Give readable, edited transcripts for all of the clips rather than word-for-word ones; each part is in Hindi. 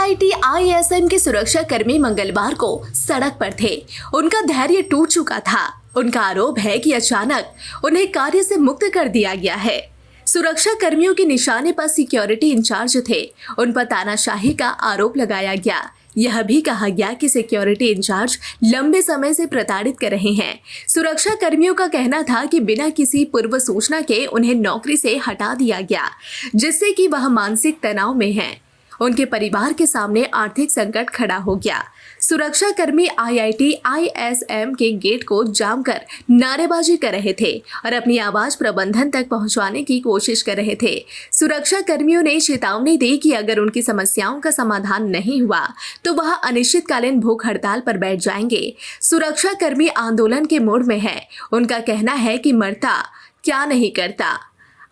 IIT ISM के सुरक्षा कर्मी मंगलवार को सड़क पर थे। उनका धैर्य टूट चुका था। उनका आरोप है कि अचानक उन्हें कार्य से मुक्त कर दिया गया है। सुरक्षा कर्मियों के निशाने पर सिक्योरिटी इंचार्ज थे। उन पर तानाशाही का आरोप लगाया गया। यह भी कहा गया कि सिक्योरिटी इंचार्ज लंबे समय से प्रताड़ित कर रहे हैं। सुरक्षा कर्मियों का कहना था कि बिना किसी पूर्व सूचना के उन्हें नौकरी से हटा दिया गया, जिससे कि वह मानसिक तनाव में हैं। उनके परिवार के सामने आर्थिक संकट खड़ा हो गया। सुरक्षा कर्मी IIT ISM के गेट को जाम कर नारेबाजी कर रहे थे और अपनी आवाज प्रबंधन तक पहुंचाने की कोशिश कर रहे थे। सुरक्षा कर्मियों ने चेतावनी दी कि अगर उनकी समस्याओं का समाधान नहीं हुआ तो वह अनिश्चितकालीन भूख हड़ताल पर बैठ जाएंगे। सुरक्षा कर्मी आंदोलन के मोड में है। उनका कहना है कि मरता क्या नहीं करता।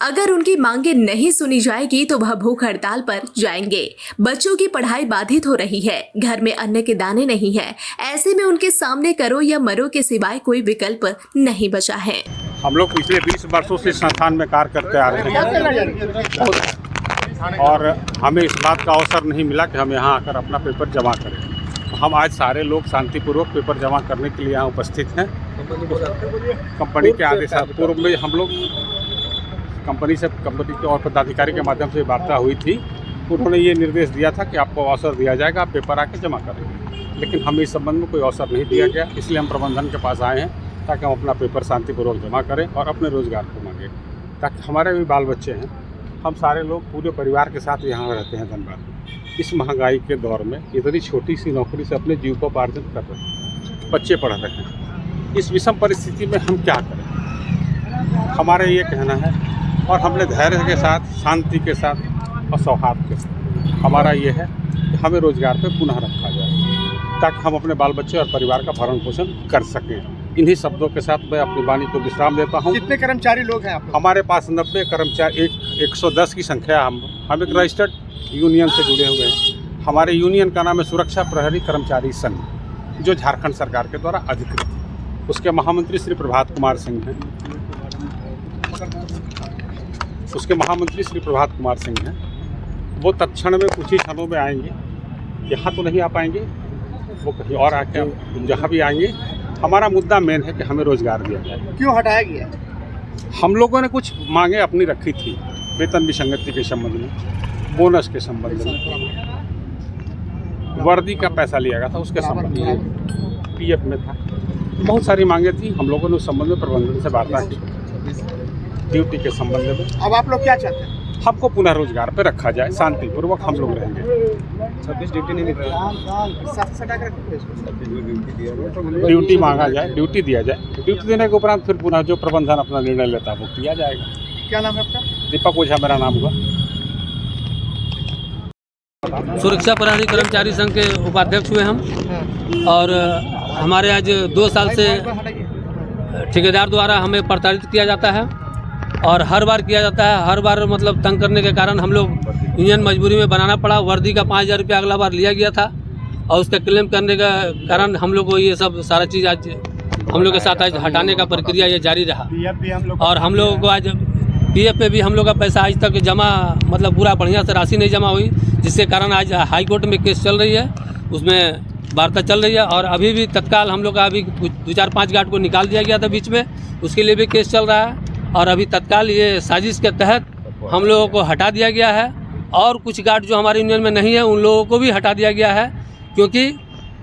अगर उनकी मांगे नहीं सुनी जाएगी तो वह भूख हड़ताल पर जाएंगे। बच्चों की पढ़ाई बाधित हो रही है, घर में अन्न के दाने नहीं है। ऐसे में उनके सामने करो या मरो के सिवाय कोई विकल्प नहीं बचा है। हम लोग पिछले 20 वर्षों से संस्थान में कार्य करते आ रहे हैं और हमें इस बात का अवसर नहीं मिला कि हम यहाँ आकर अपना पेपर जमा करें। हम आज सारे लोग शांतिपूर्वक पेपर जमा करने के लिए यहाँ उपस्थित हैं। कंपनी के आदेश पूर्व में हम लोग कंपनी के और पदाधिकारी के माध्यम से वार्ता हुई थी। उन्होंने ये निर्देश दिया था कि आपको अवसर दिया जाएगा, आप पेपर आके जमा करेंगे, लेकिन हमें इस संबंध में कोई अवसर नहीं दिया गया। इसलिए हम प्रबंधन के पास आए हैं ताकि हम अपना पेपर शांतिपूर्वक जमा करें और अपने रोजगार को मांगें, ताकि हमारे भी बाल बच्चे हैं। हम सारे लोग पूरे परिवार के साथ यहाँ रहते हैं धनबाद में। इस महंगाई के दौर में इतनी छोटी सी नौकरी से अपने जीविकोपार्जन कर रहे हैं, बच्चे पढ़ रहे हैं। इस विषम परिस्थिति में हम क्या करें, हमारा ये कहना है। और हमने धैर्य के साथ, शांति के साथ और सौहार्द के साथ, हमारा ये है कि हमें रोजगार पे पुनः रखा जाए ताकि हम अपने बाल बच्चे और परिवार का भरण पोषण कर सकें। इन्हीं शब्दों के साथ मैं अपनी वाणी को विश्राम देता हूँ। कितने कर्मचारी लोग हैं आप? हमारे पास 90 कर्मचारी, 110 की संख्या। हम एक रजिस्टर्ड यूनियन से जुड़े हुए हैं। हमारे यूनियन का नाम है सुरक्षा प्रहरी कर्मचारी संघ, जो झारखंड सरकार के द्वारा अधिकृत है। उसके महामंत्री श्री प्रभात कुमार सिंह हैं। वो तत्क्षण में कुछ ही क्षणों में आएंगे। यहाँ तो नहीं आ पाएंगे, वो कहीं और आके जहाँ भी आएंगे। हमारा मुद्दा मेन है कि हमें रोजगार दिया जाए। क्यों हटाया गया? हम लोगों ने कुछ मांगे अपनी रखी थी, वेतन विसंगति के संबंध में, बोनस के संबंध में, वर्दी का पैसा लिया गया था उसके संबंध में, PF में था। बहुत सारी मांगे थी। हम लोगों ने उस संबंध में प्रबंधन से वार्ता की, ड्यूटी के संबंध में। अब आप लोग क्या चाहते हैं? हमको पुनः रोजगार पे रखा जाए, शांतिपूर्वक हम लोग रहेंगे। 26 ड्यूटी नहीं मिल रहा है, ड्यूटी मांगा जाए, ड्यूटी दिया जाए। ड्यूटी देने के उपरांत फिर पुनः जो प्रबंधन अपना निर्णय लेता है वो किया जाएगा। क्या नाम है आपका? दीपक ओझा मेरा नाम हुआ। सुरक्षा प्रहरी कर्मचारी संघ के उपाध्यक्ष हुए हम, और हमारे आज 2 साल से ठेकेदार द्वारा हमें प्रताड़ित किया जाता है और हर बार किया जाता है। हर बार मतलब तंग करने के कारण हम लोग यूनियन मजबूरी में बनाना पड़ा। वर्दी का 5000 रुपया अगला बार लिया गया था और उसका क्लेम करने का कारण हम लोग को ये सब सारा चीज़ आज हम लोग के साथ आज हटाने का प्रक्रिया ये जारी रहा। और हम लोगों को आज PF पे भी हम लोग का पैसा आज तक जमा मतलब पूरा बढ़िया से राशि नहीं जमा हुई, जिसके कारण आज हाई कोर्ट में केस चल रही है, उसमें वार्ता चल रही है। और अभी भी तत्काल हम लोग का अभी 2-4-5 गार्ड को निकाल दिया गया था बीच में, उसके लिए भी केस चल रहा है। और अभी तत्काल ये साजिश के तहत हम लोगों को हटा दिया गया है और कुछ गार्ड जो हमारे यूनियन में नहीं है उन लोगों को भी हटा दिया गया है, क्योंकि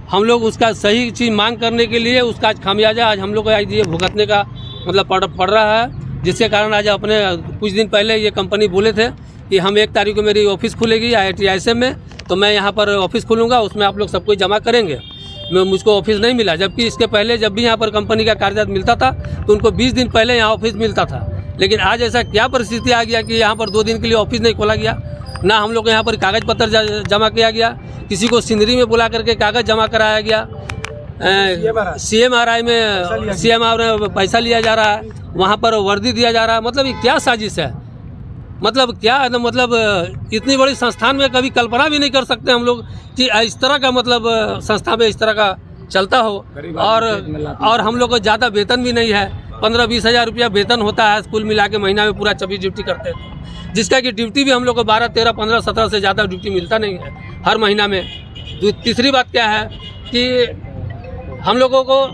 हम लोग उसका सही चीज़ मांग करने के लिए उसका आज खामियाजा आज हम लोग को आज ये भुगतने का मतलब पड़ रहा है। जिसके कारण आज अपने कुछ दिन पहले ये कंपनी बोले थे कि हम 1 तारीख को मेरी ऑफिस खुलेगी IIT ISM में, तो मैं यहाँ पर ऑफिस खोलूँगा, उसमें आप लोग सबको जमा करेंगे। मुझको ऑफिस नहीं मिला, जबकि इसके पहले जब भी यहाँ पर कंपनी का कागजात मिलता था तो उनको 20 दिन पहले यहाँ ऑफिस मिलता था। लेकिन आज ऐसा क्या परिस्थिति आ गया कि यहाँ पर 2 दिन के लिए ऑफिस नहीं खोला गया, ना हम लोग यहाँ पर कागज़ पत्र जमा किया गया, किसी को सिंदरी में बुला करके कागज़ जमा कराया गया, CMRI में CMR में पैसा लिया जा रहा है, वहाँ पर वर्दी दिया जा रहा है। मतलब ये क्या साजिश है? मतलब क्या मतलब इतनी बड़ी संस्थान में कभी कल्पना भी नहीं कर सकते हम लोग कि इस तरह का मतलब संस्था में इस तरह का चलता हो। और हम लोग को ज़्यादा वेतन भी नहीं है, 15-20 हज़ार रुपया वेतन होता है, कुल मिला के महीना में पूरा 24 ड्यूटी करते हैं, जिसका कि ड्यूटी भी हम लोग को 12, 13, 15, 17 से ज़्यादा ड्यूटी मिलता नहीं है हर महीना में। तीसरी बात क्या है कि हम लोगों को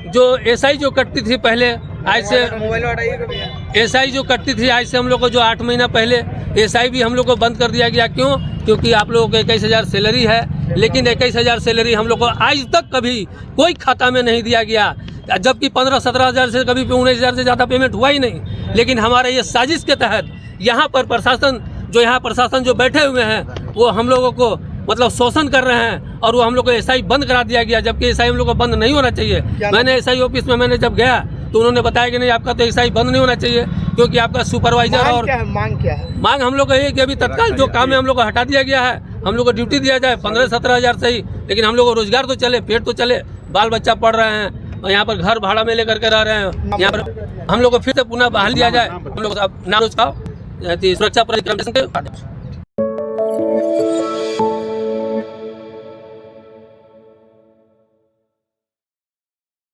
जो एसआई जो कटती थी पहले, आज से मोबाइल हटाइए भैया। एसआई जो कटती थी, आज से हम लोग को जो 8 महीना पहले एसआई भी हम लोग को बंद कर दिया गया। क्यों? क्योंकि आप लोगों को 21,000 सैलरी है, लेकिन 21,000 सैलरी हम लोग को आज तक कभी कोई खाता में नहीं दिया गया, जबकि 15-17 हज़ार से कभी 19,000 से ज़्यादा पेमेंट हुआ ही नहीं। लेकिन हमारे ये साजिश के तहत यहाँ पर प्रशासन जो बैठे हुए हैं वो हम लोगों को मतलब शोषण कर रहे हैं, और वो हम लोग को एसआई बंद करा दिया गया, जबकि एसआई हम लोग को बंद नहीं होना चाहिए। मैंने एसआई ऑफिस में मैंने जब गया तो उन्होंने बताया कि नहीं, आपका तो एसआई बंद नहीं होना चाहिए, क्योंकि आपका सुपरवाइजर और मांग क्या है? मांग हम लोग का ये कि अभी तत्काल जो काम है हम लोग को हटा दिया गया है, हम लोग को ड्यूटी दिया जाए 15-17 हज़ार सही, लेकिन हम लोग को रोजगार तो चले, पेट तो चले, बाल बच्चा पढ़ रहे हैं और यहाँ पर घर भाड़ा में लेकर के रह रहे हैं। यहाँ पर हम लोग को फिर से पुनः बहाल दिया जाए। हम लोग नाम सुरक्षा प्राधिकरण के